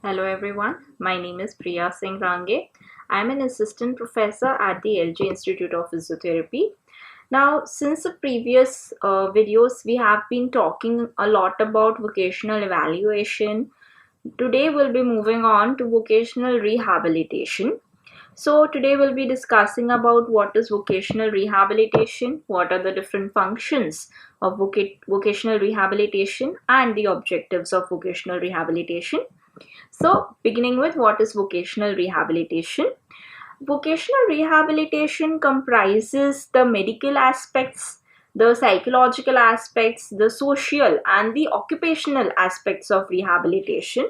Hello everyone, my name is Priya Singh Rangey. I'm an assistant professor at the LG Institute of Physiotherapy. Now, since the previous videos, we have been talking a lot about vocational evaluation. Today we'll be moving on to vocational rehabilitation. So today we'll be discussing about what is vocational rehabilitation, what are the different functions of vocational rehabilitation and the objectives of vocational rehabilitation. So, beginning with what is vocational rehabilitation? Vocational rehabilitation comprises the medical aspects, the psychological aspects, the social and the occupational aspects of rehabilitation.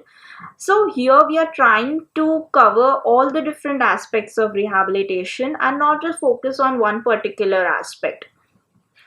So, here we are trying to cover all the different aspects of rehabilitation and not just focus on one particular aspect.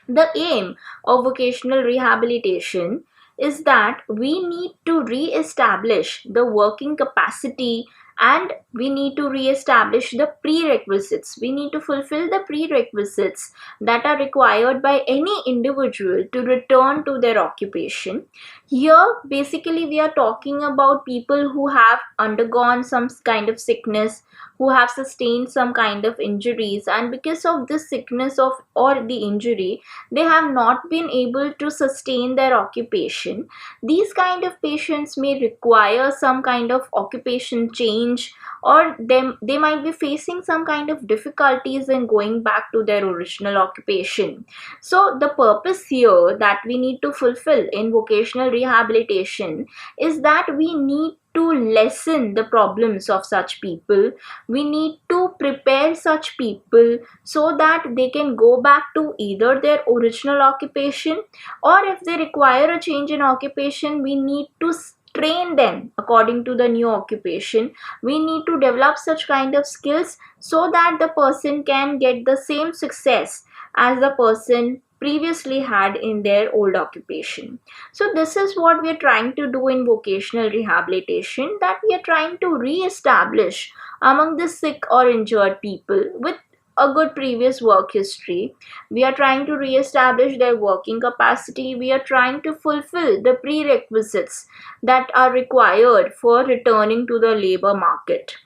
The aim of vocational rehabilitation is that we need to re-establish the working capacity and we need to re-establish the prerequisites. We need to fulfill the prerequisites that are required by any individual to return to their occupation. Here, basically, we are talking about people who have undergone some kind of sickness, who have sustained some kind of injuries, and because of this sickness of or the injury, they have not been able to sustain their occupation. These kind of patients may require some kind of occupation change, or they might be facing some kind of difficulties in going back to their original occupation. So the purpose here that we need to fulfill in vocational rehabilitation is that we need to lessen the problems of such people. We need to prepare such people so that they can go back to either their original occupation, or if they require a change in occupation, we need to train them according to the new occupation. We need to develop such kind of skills so that the person can get the same success as the person previously had in their old occupation. So this is what we are trying to do in vocational rehabilitation, that we are trying to re-establish among the sick or injured people with a good previous work history. We are trying to re-establish their working capacity. We are trying to fulfill the prerequisites that are required for returning to the labor market.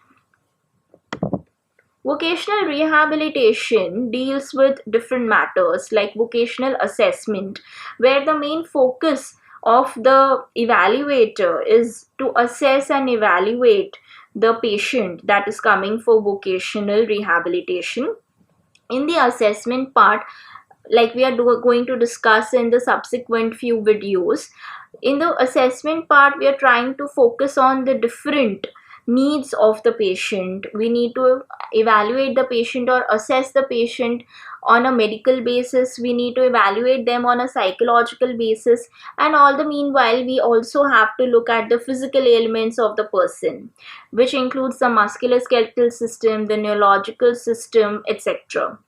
Vocational rehabilitation deals with different matters like vocational assessment, where the main focus of the evaluator is to assess and evaluate the patient that is coming for vocational rehabilitation. In the assessment part, like we are going to discuss in the subsequent few videos, in the assessment part we are trying to focus on the different needs of the patient. We need to evaluate the patient or assess the patient on a medical basis. We need to evaluate them on a psychological basis, and all the meanwhile we also have to look at the physical ailments of the person, which includes the musculoskeletal system, the neurological system, etc.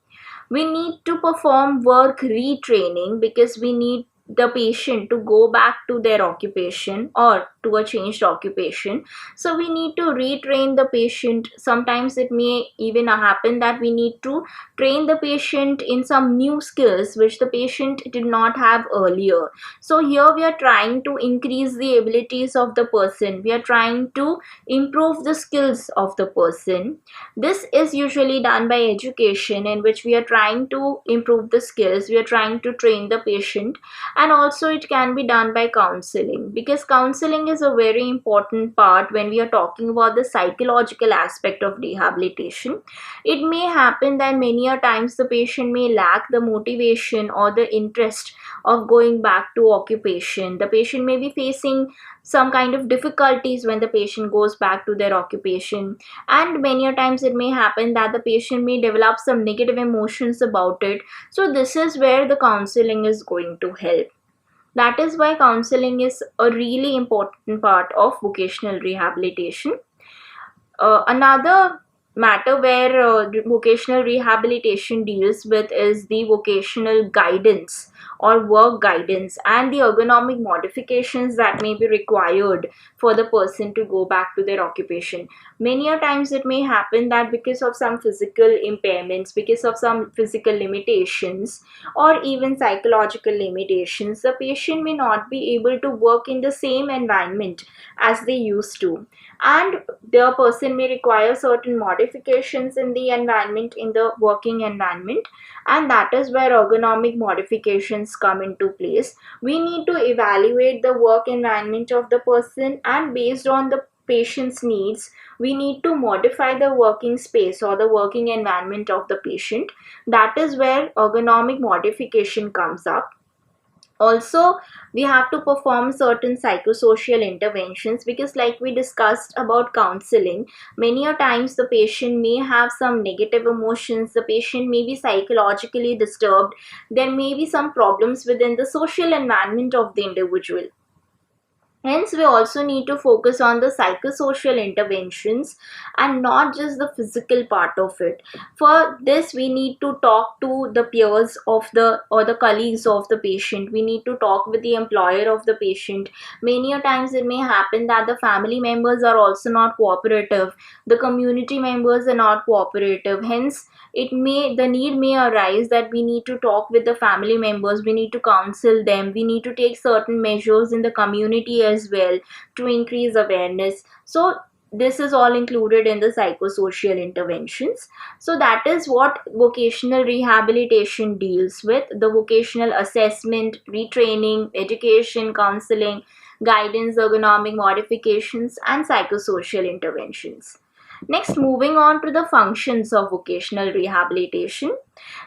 We need to perform work retraining because we need the patient to go back to their occupation or to a changed occupation. So we need to retrain the patient. Sometimes it may even happen that we need to train the patient in some new skills which the patient did not have earlier. So here we are trying to increase the abilities of the person. We are trying to improve the skills of the person. This is usually done by education, in which we are trying to improve the skills. We are trying to train the patient, and also it can be done by counseling, because counseling is a very important part when we are talking about the psychological aspect of rehabilitation. It may happen that many a times the patient may lack the motivation or the interest of going back to occupation. The patient may be facing some kind of difficulties when the patient goes back to their occupation, and many a times it may happen that the patient may develop some negative emotions about it. So this is where the counseling is going to help. That is why counseling is a really important part of vocational rehabilitation. Another matter where vocational rehabilitation deals with is the vocational guidance or work guidance and the ergonomic modifications that may be required for the person to go back to their occupation. Many a times it may happen that because of some physical impairments, because of some physical limitations, or even psychological limitations, the patient may not be able to work in the same environment as they used to, and the person may require certain modifications in the environment, in the working environment, and that is where ergonomic modifications come into place. We need to evaluate the work environment of the person, and based on the patient's needs, we need to modify the working space or the working environment of the patient. That is where ergonomic modification comes up. Also, we have to perform certain psychosocial interventions, because like we discussed about counseling, many a times the patient may have some negative emotions, the patient may be psychologically disturbed, there may be some problems within the social environment of the individual. Hence, we also need to focus on the psychosocial interventions and not just the physical part of it. For this, we need to talk to the peers of the or the colleagues of the patient. We need to talk with the employer of the patient. Many a times it may happen that the family members are also not cooperative, the community members are not cooperative. Hence, the need may arise that we need to talk with the family members, we need to counsel them, we need to take certain measures in the community as well to increase awareness. So this is all included in the psychosocial interventions. So that is what vocational rehabilitation deals with: the vocational assessment, retraining, education, counseling, guidance, ergonomic modifications, and psychosocial interventions. Next, moving on to the functions of vocational rehabilitation.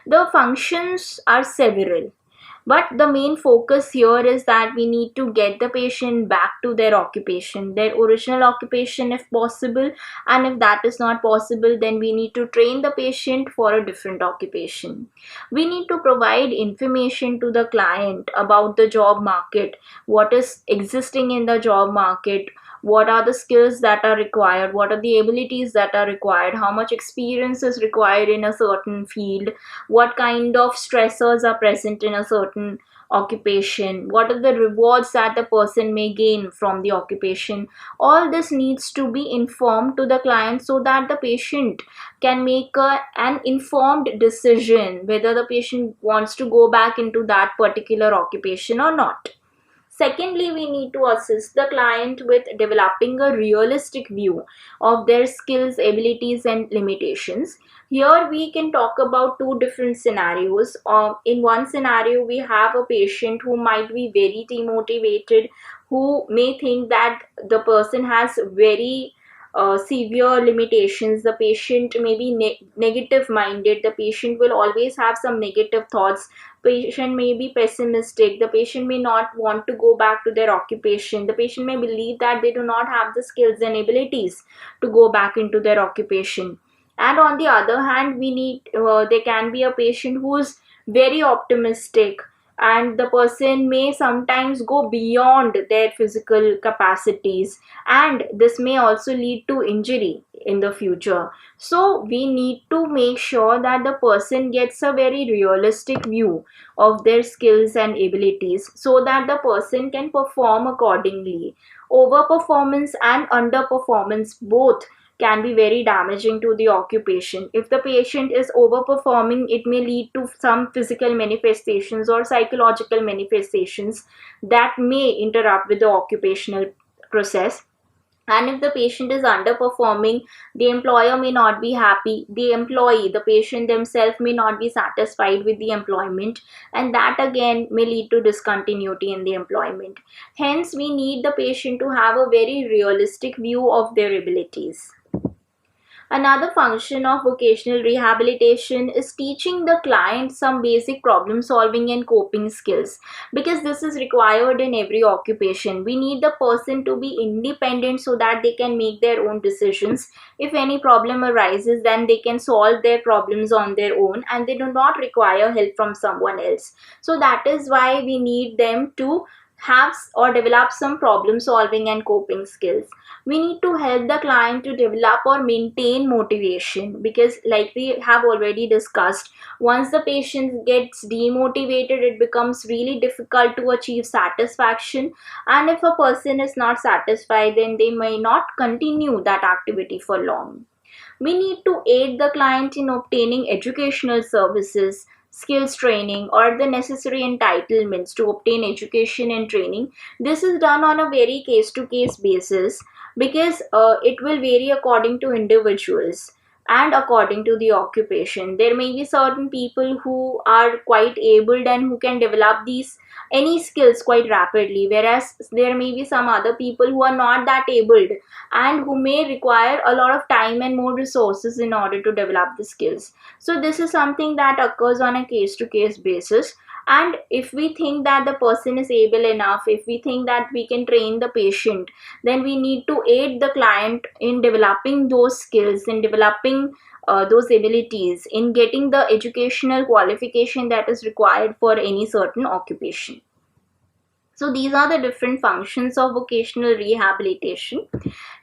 The functions are several, but the main focus here is that we need to get the patient back to their occupation, their original occupation if possible, and if that is not possible, then we need to train the patient for a different occupation. We need to provide information to the client about the job market, what is existing in the job market, what are the skills that are required, what are the abilities that are required, how much experience is required in a certain field, what kind of stressors are present in a certain occupation, what are the rewards that the person may gain from the occupation. All this needs to be informed to the client so that the patient can make an informed decision whether the patient wants to go back into that particular occupation or not. Secondly, we need to assist the client with developing a realistic view of their skills, abilities, and limitations. Here we can talk about two different scenarios. In one scenario, we have a patient who might be very demotivated, who may think that the person has very severe limitations. The patient may be negative minded, the patient will always have some negative thoughts, patient may be pessimistic, the patient may not want to go back to their occupation, the patient may believe that they do not have the skills and abilities to go back into their occupation. And on the other hand, there can be a patient who is very optimistic, and the person may sometimes go beyond their physical capacities, and this may also lead to injury in the future. So we need to make sure that the person gets a very realistic view of their skills and abilities so that the person can perform accordingly. Overperformance and underperformance both can be very damaging to the occupation. If the patient is overperforming, it may lead to some physical manifestations or psychological manifestations that may interrupt with the occupational process. And if the patient is underperforming, the employer may not be happy, the employee, the patient themselves may not be satisfied with the employment, and that again may lead to discontinuity in the employment. Hence, we need the patient to have a very realistic view of their abilities. Another function of vocational rehabilitation is teaching the client some basic problem solving and coping skills, because this is required in every occupation. We need the person to be independent so that they can make their own decisions. If any problem arises, then they can solve their problems on their own and they do not require help from someone else. So that is why we need them to have or develop some problem solving and coping skills. We need to help the client to develop or maintain motivation, because like we have already discussed, once the patient gets demotivated, it becomes really difficult to achieve satisfaction, and if a person is not satisfied, then they may not continue that activity for long. We need to aid the client in obtaining educational services, skills training, or the necessary entitlements to obtain education and training. This is done on a very case to case basis, because it will vary according to individuals and according to the occupation. There may be certain people who are quite abled and who can develop these any skills quite rapidly, whereas there may be some other people who are not that abled and who may require a lot of time and more resources in order to develop the skills. So this is something that occurs on a case to case basis. And if we think that the person is able enough, if we think that we can train the patient, then we need to aid the client in developing those skills, in developing those abilities, in getting the educational qualification that is required for any certain occupation. So these are the different functions of vocational rehabilitation.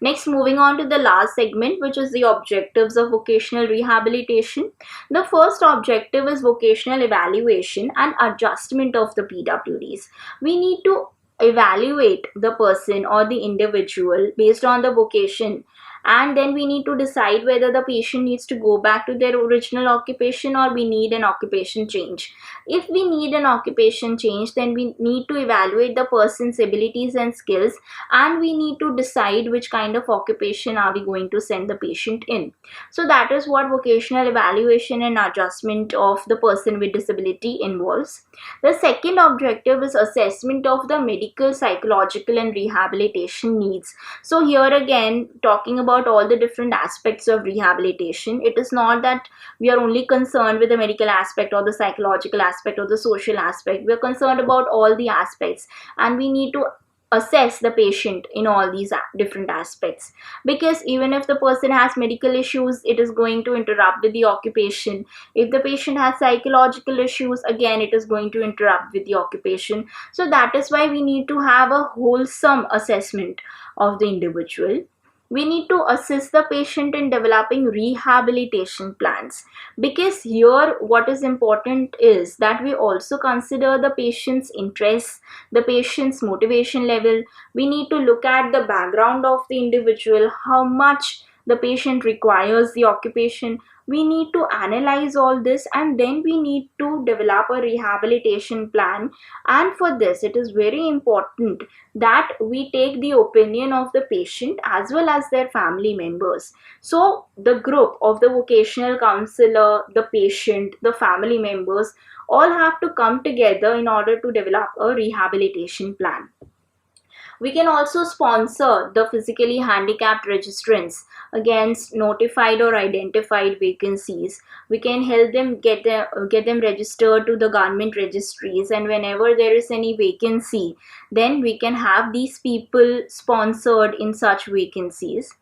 Next, moving on to the last segment, which is the objectives of vocational rehabilitation. The first objective is vocational evaluation and adjustment of the PWDs. We need to evaluate the person or the individual based on the vocation, and then we need to decide whether the patient needs to go back to their original occupation or we need an occupation change. If we need an occupation change, then we need to evaluate the person's abilities and skills, and we need to decide which kind of occupation are we going to send the patient in. So that is what vocational evaluation and adjustment of the person with disability involves. The second objective is assessment of the medical, psychological, and rehabilitation needs. So here again, talking about all the different aspects of rehabilitation, it is not that we are only concerned with the medical aspect or the psychological aspect or the social aspect. We are concerned about all the aspects, and we need to assess the patient in all these different aspects, because even if the person has medical issues, it is going to interrupt with the occupation. If the patient has psychological issues, again it is going to interrupt with the occupation. So that is why we need to have a wholesome assessment of the individual. We need to assist the patient in developing rehabilitation plans, because here what is important is that we also consider the patient's interests, the patient's motivation level. We need to look at the background of the individual, how much the patient requires the occupation. We need to analyze all this, and then we need to develop a rehabilitation plan. And for this, it is very important that we take the opinion of the patient as well as their family members. So the group of the vocational counselor, the patient, the family members all have to come together in order to develop a rehabilitation plan. We can also sponsor the physically handicapped registrants against notified or identified vacancies. We can help them get them registered to the government registries, and whenever there is any vacancy, then we can have these people sponsored in such vacancies.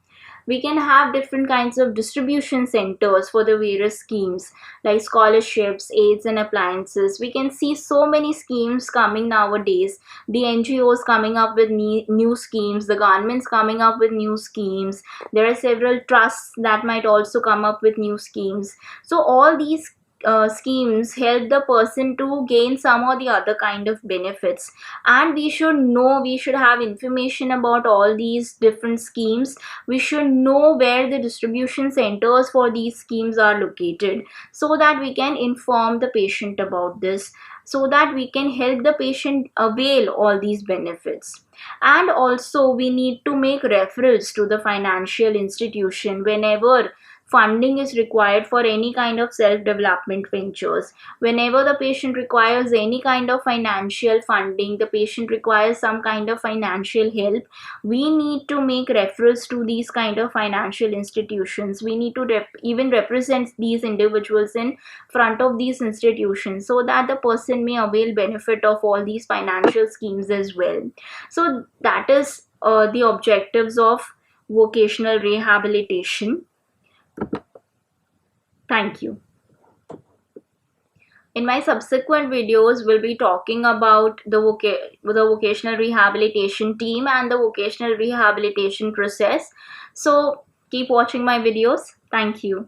We can have different kinds of distribution centers for the various schemes like scholarships, aids, and appliances. We can see so many schemes coming nowadays. The NGOs coming up with new schemes, the governments coming up with new schemes. There are several trusts that might also come up with new schemes. So all these schemes help the person to gain some or the other kind of benefits, and we should know, we should have information about all these different schemes. We should know where the distribution centers for these schemes are located, so that we can inform the patient about this, so that we can help the patient avail all these benefits. And also we need to make referrals to the financial institution whenever funding is required for any kind of self-development ventures. Whenever the patient requires any kind of financial funding, the patient requires some kind of financial help, we need to make referrals to these kind of financial institutions. We need to even represent these individuals in front of these institutions, so that the person may avail benefit of all these financial schemes as well. So that is the objectives of vocational rehabilitation. Thank you. In my subsequent videos, we'll be talking about the vocational rehabilitation team and the vocational rehabilitation process. So keep watching my videos. Thank you.